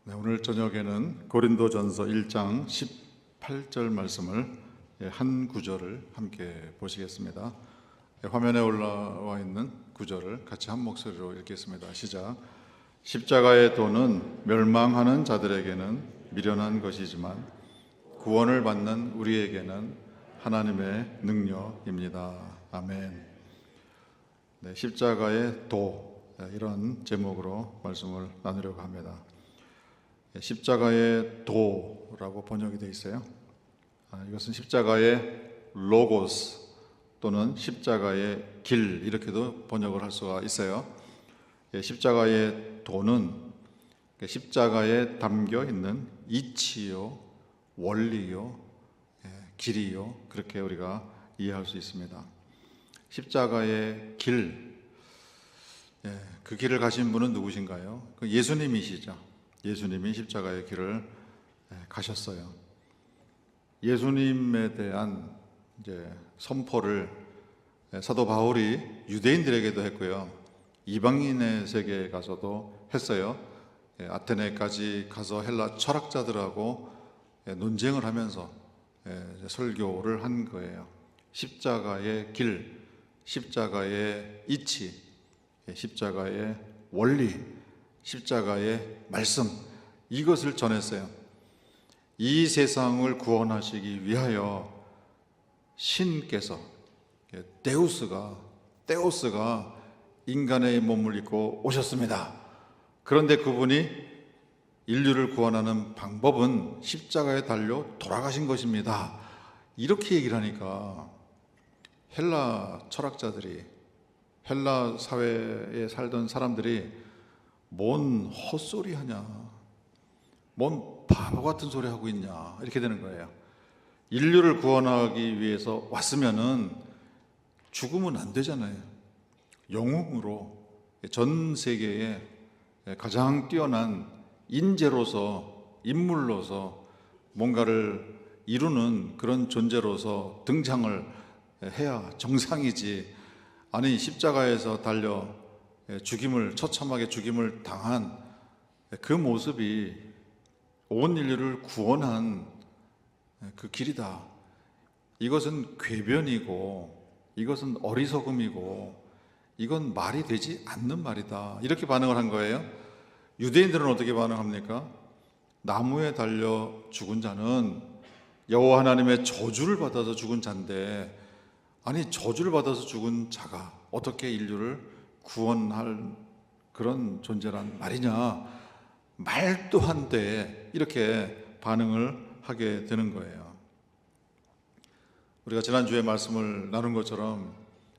네, 오늘 저녁에는 고린도전서 1장 18절 말씀을 한 구절을 함께 보시겠습니다. 화면에 올라와 있는 구절을 같이 한 목소리로 읽겠습니다. 시작. 십자가의 도는 멸망하는 자들에게는 미련한 것이지만 구원을 받는 우리에게는 하나님의 능력입니다. 아멘. 네, 십자가의 도, 이런 제목으로 말씀을 나누려고 합니다. 십자가의 도라고 번역이 되어 있어요. 이것은 십자가의 로고스 또는 십자가의 길, 이렇게도 번역을 할 수가 있어요. 십자가의 도는 십자가에 담겨 있는 이치요, 원리요, 길이요, 그렇게 우리가 이해할 수 있습니다. 십자가의 길, 그 길을 가신 분은 누구신가요? 예수님이시죠. 예수님이 십자가의 길을 가셨어요. 예수님에 대한 이제 선포를 사도 바울이 유대인들에게도 했고요, 이방인의 세계에 가서도 했어요. 아테네까지 가서 헬라 철학자들하고 논쟁을 하면서 설교를 한 거예요. 십자가의 길, 십자가의 이치, 십자가의 원리, 십자가의 말씀, 이것을 전했어요. 이 세상을 구원하시기 위하여 신께서, 데우스가 인간의 몸을 입고 오셨습니다. 그런데 그분이 인류를 구원하는 방법은 십자가에 달려 돌아가신 것입니다. 이렇게 얘기를 하니까 헬라 철학자들이, 헬라 사회에 살던 사람들이 뭔 헛소리 하냐, 뭔 바보 같은 소리 하고 있냐, 이렇게 되는 거예요. 인류를 구원하기 위해서 왔으면은 죽으면 안 되잖아요. 영웅으로 전 세계에 가장 뛰어난 인재로서, 인물로서 뭔가를 이루는 그런 존재로서 등장을 해야 정상이지. 아니, 십자가에서 달려 처참하게 죽임을 당한 그 모습이 온 인류를 구원한 그 길이다. 이것은 궤변이고, 이것은 어리석음이고, 이건 말이 되지 않는 말이다. 이렇게 반응을 한 거예요. 유대인들은 어떻게 반응합니까? 나무에 달려 죽은 자는 여호와 하나님의 저주를 받아서 죽은 자인데, 아니, 저주를 받아서 죽은 자가 어떻게 인류를 구원할 그런 존재란 말이냐, 말도 안 돼, 이렇게 반응을 하게 되는 거예요. 우리가 지난주에 말씀을 나눈 것처럼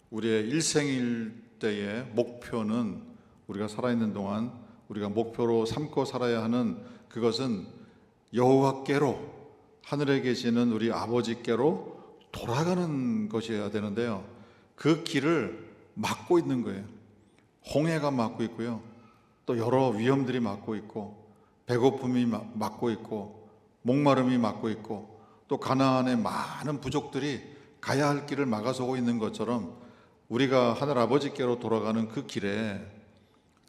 우리의 일생일대의 목표는, 우리가 살아있는 동안 우리가 목표로 삼고 살아야 하는 그것은 여호와께로, 하늘에 계시는 우리 아버지께로 돌아가는 것이어야 되는데요, 그 길을 막고 있는 거예요. 홍해가 막고 있고요, 또 여러 위험들이 막고 있고, 배고픔이 막고 있고, 목마름이 막고 있고, 또 가나안의 많은 부족들이 가야 할 길을 막아서고 있는 것처럼 우리가 하늘 아버지께로 돌아가는 그 길에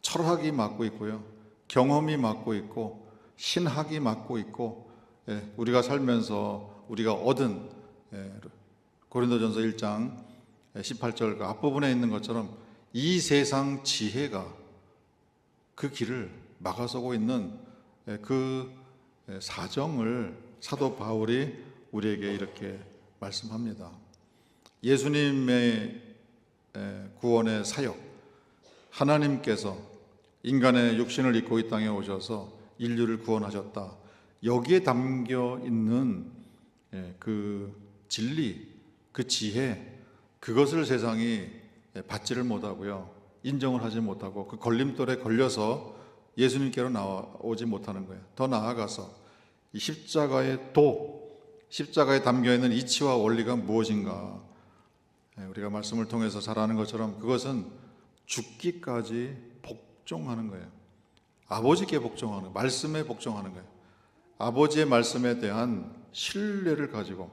철학이 막고 있고요, 경험이 막고 있고, 신학이 막고 있고, 우리가 살면서 우리가 얻은 고린도전서 1장 18절 그 앞부분에 있는 것처럼 이 세상 지혜가 그 길을 막아서고 있는 그 사정을 사도 바울이 우리에게 이렇게 말씀합니다. 예수님의 구원의 사역, 하나님께서 인간의 육신을 입고 이 땅에 오셔서 인류를 구원하셨다. 여기에 담겨 있는 그 진리, 그 지혜, 그것을 세상이 받지를 못하고요, 인정을 하지 못하고 그 걸림돌에 걸려서 예수님께로 나오지 못하는 거예요. 더 나아가서 이 십자가의 도, 십자가에 담겨있는 이치와 원리가 무엇인가, 우리가 말씀을 통해서 잘 아는 것처럼 그것은 죽기까지 복종하는 거예요. 아버지께 복종하는 거예요. 말씀에 복종하는 거예요. 아버지의 말씀에 대한 신뢰를 가지고,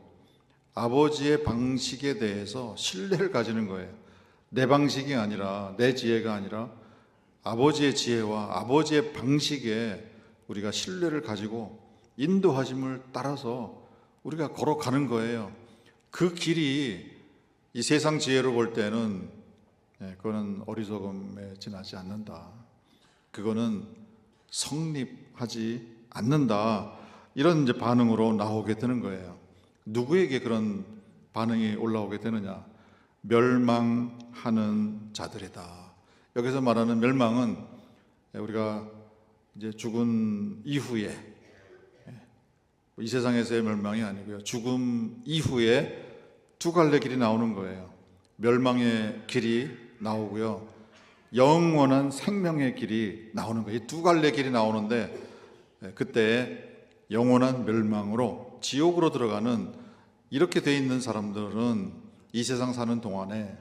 아버지의 방식에 대해서 신뢰를 가지는 거예요. 내 방식이 아니라, 내 지혜가 아니라 아버지의 지혜와 아버지의 방식에 우리가 신뢰를 가지고 인도하심을 따라서 우리가 걸어가는 거예요. 그 길이 이 세상 지혜로 볼 때는 그거는 어리석음에 지나지 않는다. 그거는 성립하지 않는다. 이런 이제 반응으로 나오게 되는 거예요. 누구에게 그런 반응이 올라오게 되느냐? 멸망하는 자들이다. 여기서 말하는 멸망은 우리가 이제 죽은 이후에, 이 세상에서의 멸망이 아니고요, 죽음 이후에 두 갈래 길이 나오는 거예요. 멸망의 길이 나오고요, 영원한 생명의 길이 나오는 거예요. 이 두 갈래 길이 나오는데 그때 영원한 멸망으로 지옥으로 들어가는, 이렇게 돼 있는 사람들은 이 세상 사는 동안에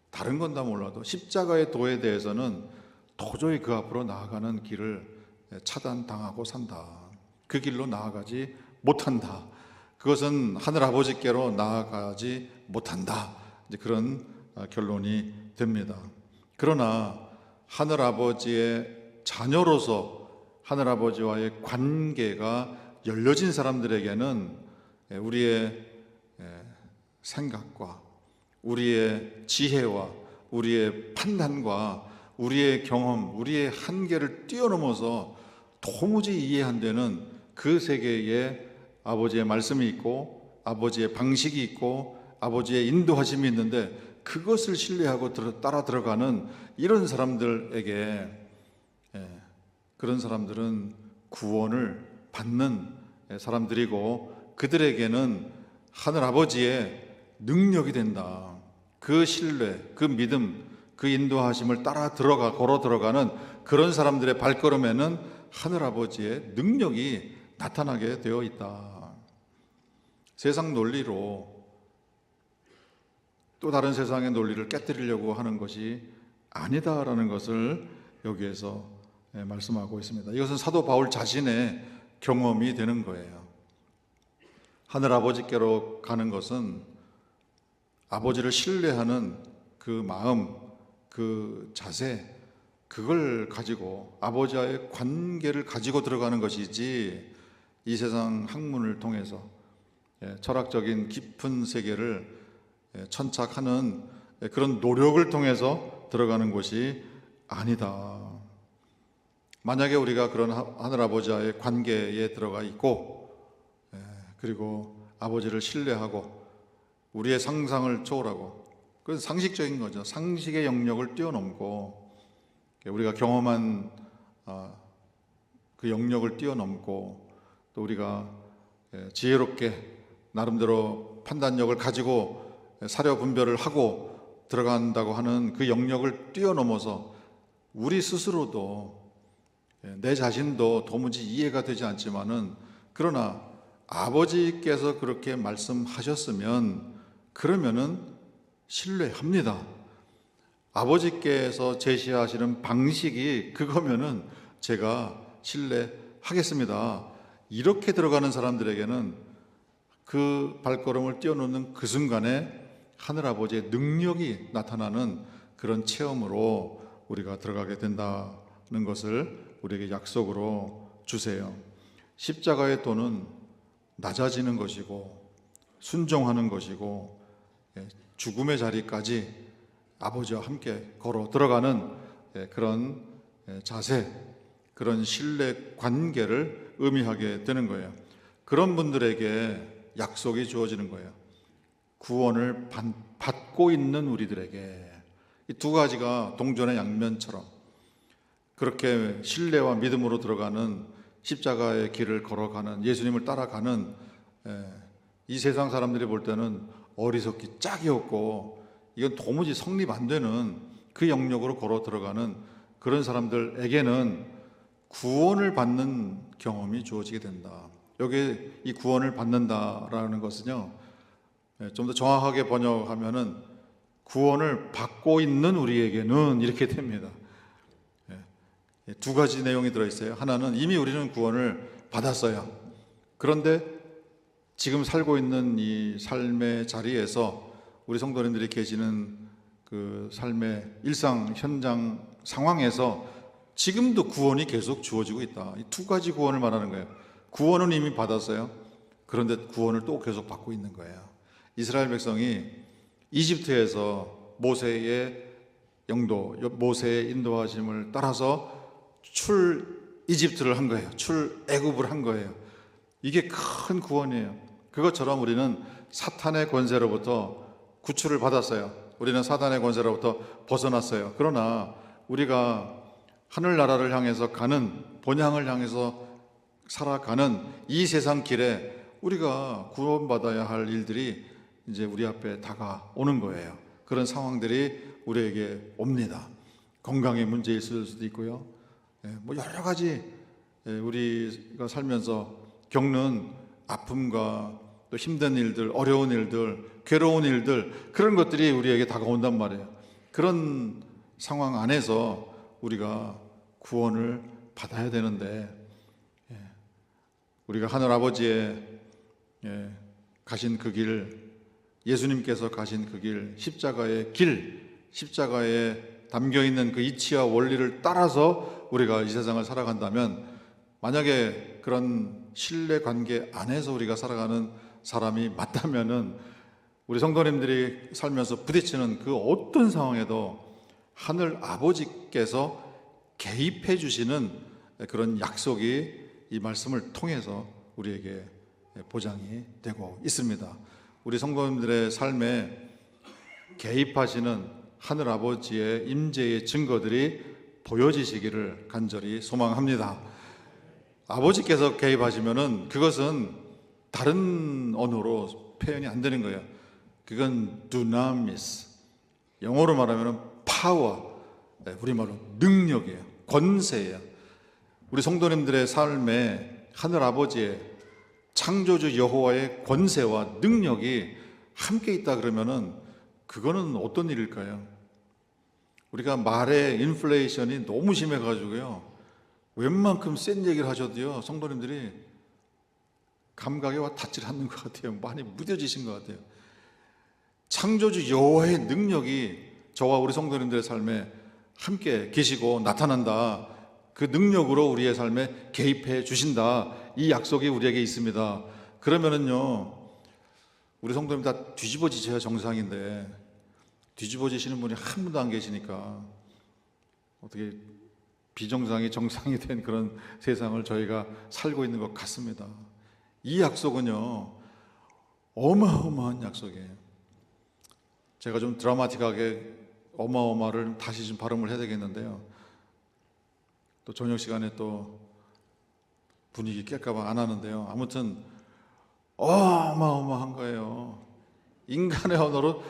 다른 건 다 몰라도 십자가의 도에 대해서는 도저히 그 앞으로 나아가는 길을 차단당하고 산다. 그 길로 나아가지 못한다. 그것은 하늘 아버지께로 나아가지 못한다. 이제 그런 결론이 됩니다. 그러나 하늘 아버지의 자녀로서 하늘 아버지와의 관계가 열려진 사람들에게는 우리의 생각과 우리의 지혜와 우리의 판단과 우리의 경험, 우리의 한계를 뛰어넘어서 도무지 이해 안 되는 그 세계에 아버지의 말씀이 있고 아버지의 방식이 있고 아버지의 인도하심이 있는데, 그것을 신뢰하고 따라 들어가는 이런 사람들에게, 그런 사람들은 구원을 받는 사람들이고 그들에게는 하늘 아버지의 능력이 된다. 그 신뢰, 그 믿음, 그 인도하심을 걸어 들어가는 그런 사람들의 발걸음에는 하늘 아버지의 능력이 나타나게 되어 있다. 세상 논리로 또 다른 세상의 논리를 깨뜨리려고 하는 것이 아니다라는 것을 여기에서 말씀하고 있습니다. 이것은 사도 바울 자신의 경험이 되는 거예요. 하늘 아버지께로 가는 것은 아버지를 신뢰하는 그 마음, 그 자세, 그걸 가지고 아버지와의 관계를 가지고 들어가는 것이지, 이 세상 학문을 통해서 철학적인 깊은 세계를 천착하는 그런 노력을 통해서 들어가는 것이 아니다. 만약에 우리가 그런 하늘 아버지와의 관계에 들어가 있고, 그리고 아버지를 신뢰하고 우리의 상상을 초월하고, 그건 상식적인 거죠. 상식의 영역을 뛰어넘고 우리가 경험한 그 영역을 뛰어넘고, 또 우리가 지혜롭게 나름대로 판단력을 가지고 사려 분별을 하고 들어간다고 하는 그 영역을 뛰어넘어서 우리 스스로도, 내 자신도 도무지 이해가 되지 않지만은, 그러나 아버지께서 그렇게 말씀하셨으면 그러면은 신뢰합니다. 아버지께서 제시하시는 방식이 그거면은 제가 신뢰하겠습니다. 이렇게 들어가는 사람들에게는 그 발걸음을 뛰어넘는 그 순간에 하늘 아버지의 능력이 나타나는 그런 체험으로 우리가 들어가게 된다는 것을 우리에게 약속으로 주세요. 십자가의 도는 낮아지는 것이고 순종하는 것이고, 죽음의 자리까지 아버지와 함께 걸어 들어가는 그런 자세, 그런 신뢰 관계를 의미하게 되는 거예요. 그런 분들에게 약속이 주어지는 거예요. 구원을 받고 있는 우리들에게, 이 두 가지가 동전의 양면처럼 그렇게 신뢰와 믿음으로 들어가는, 십자가의 길을 걸어가는, 예수님을 따라가는, 이 세상 사람들이 볼 때는 어리석기 짝이 없고 이건 도무지 성립 안 되는 그 영역으로 걸어 들어가는 그런 사람들에게는 구원을 받는 경험이 주어지게 된다. 여기 이 구원을 받는다라는 것은요, 좀 더 정확하게 번역하면은 구원을 받고 있는 우리에게는 이렇게 됩니다. 두 가지 내용이 들어있어요. 하나는 이미 우리는 구원을 받았어요. 그런데 지금 살고 있는 이 삶의 자리에서 우리 성도님들이 계시는 그 삶의 일상 현장 상황에서 지금도 구원이 계속 주어지고 있다. 이 두 가지 구원을 말하는 거예요. 구원은 이미 받았어요. 그런데 구원을 또 계속 받고 있는 거예요. 이스라엘 백성이 이집트에서 모세의 영도, 모세의 인도하심을 따라서 이집트를 한 거예요. 애굽을 한 거예요. 이게 큰 구원이에요. 그것처럼 우리는 사탄의 권세로부터 구출을 받았어요. 우리는 사탄의 권세로부터 벗어났어요. 그러나 우리가 하늘나라를 향해서 가는, 본향을 향해서 살아가는 이 세상 길에 우리가 구원받아야 할 일들이 이제 우리 앞에 다가오는 거예요. 그런 상황들이 우리에게 옵니다. 건강의 문제 있을 수도 있고요. 뭐 여러 가지 우리가 살면서 겪는 아픔과 또 힘든 일들, 어려운 일들, 괴로운 일들, 그런 것들이 우리에게 다가온단 말이에요. 그런 상황 안에서 우리가 구원을 받아야 되는데, 우리가 하늘 아버지의 가신 그 길, 예수님께서 가신 그 길, 십자가의 길, 십자가에 담겨있는 그 이치와 원리를 따라서 우리가 이 세상을 살아간다면, 만약에 그런 신뢰관계 안에서 우리가 살아가는 사람이 맞다면은 우리 성도님들이 살면서 부딪히는 그 어떤 상황에도 하늘 아버지께서 개입해 주시는 그런 약속이 이 말씀을 통해서 우리에게 보장이 되고 있습니다. 우리 성도님들의 삶에 개입하시는 하늘 아버지의 임재의 증거들이 보여지시기를 간절히 소망합니다. 아버지께서 개입하시면은 그것은 다른 언어로 표현이 안 되는 거예요. 그건 두나미스, 영어로 말하면 파워, 우리말로 능력이에요. 권세예요. 우리 성도님들의 삶에 하늘 아버지의 창조주 여호와의 권세와 능력이 함께 있다 그러면은 그거는 어떤 일일까요? 우리가 말에 인플레이션이 너무 심해가지고요, 웬만큼 센 얘기를 하셔도요, 성도님들이 감각에 와 닿질 않는 것 같아요. 많이 무뎌지신 것 같아요. 창조주 여호와의 능력이 저와 우리 성도님들의 삶에 함께 계시고 나타난다. 그 능력으로 우리의 삶에 개입해 주신다. 이 약속이 우리에게 있습니다. 그러면은요, 우리 성도님 다 뒤집어지셔야 정상인데 뒤집어지시는 분이 한 분도 안 계시니까 어떻게 비정상이 정상이 된 그런 세상을 저희가 살고 있는 것 같습니다. 이 약속은요, 어마어마한 약속이에요. 제가 좀 드라마틱하게 어마어마를 다시 좀 발음을 해야 되겠는데요, 또 저녁 시간에 또 분위기 깰까봐 안 하는데요, 아무튼 어마어마한 거예요. 인간의 언어로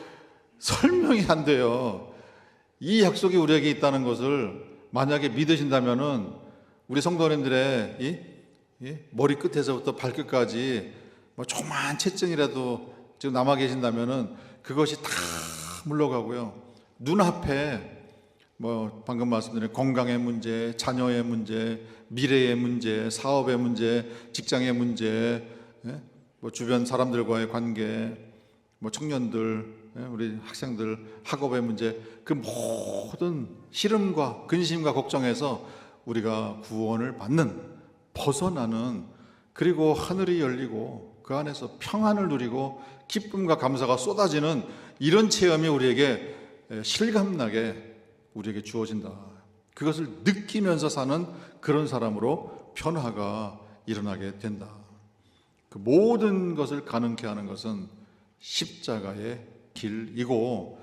설명이 안 돼요. 이 약속이 우리에게 있다는 것을 만약에 믿으신다면은 우리 성도님들의 이 머리 끝에서부터 발끝까지 뭐 조그만 채증이라도 지금 남아 계신다면은 그것이 다 물러가고요, 눈앞에 뭐 방금 말씀드린 건강의 문제, 자녀의 문제, 미래의 문제, 사업의 문제, 직장의 문제, 뭐 주변 사람들과의 관계, 뭐 청년들, 우리 학생들 학업의 문제, 그 모든 시름과 근심과 걱정에서 우리가 구원을 받는, 벗어나는, 그리고 하늘이 열리고 그 안에서 평안을 누리고 기쁨과 감사가 쏟아지는 이런 체험이 우리에게 실감나게 우리에게 주어진다. 그것을 느끼면서 사는 그런 사람으로 변화가 일어나게 된다. 그 모든 것을 가능케 하는 것은 십자가의 길이고,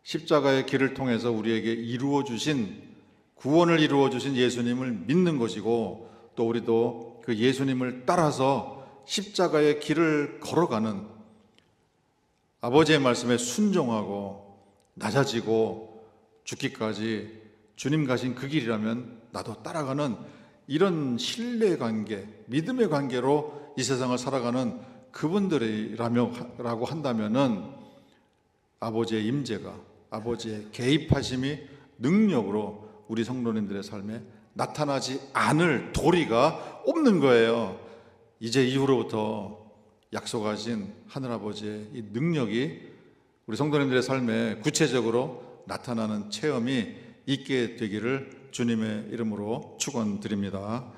십자가의 길을 통해서 우리에게 이루어 주신, 구원을 이루어 주신 예수님을 믿는 것이고, 또 우리도 그 예수님을 따라서 십자가의 길을 걸어가는, 아버지의 말씀에 순종하고 낮아지고 죽기까지 주님 가신 그 길이라면 나도 따라가는 이런 신뢰관계, 믿음의 관계로 이 세상을 살아가는 그분들이라고 한다면은 아버지의 임재가, 아버지의 개입하심이 능력으로 우리 성도님들의 삶에 나타나지 않을 도리가 없는 거예요. 이제 이후로부터 약속하신 하늘아버지의 이 능력이 우리 성도님들의 삶에 구체적으로 나타나는 체험이 있게 되기를 주님의 이름으로 축원드립니다.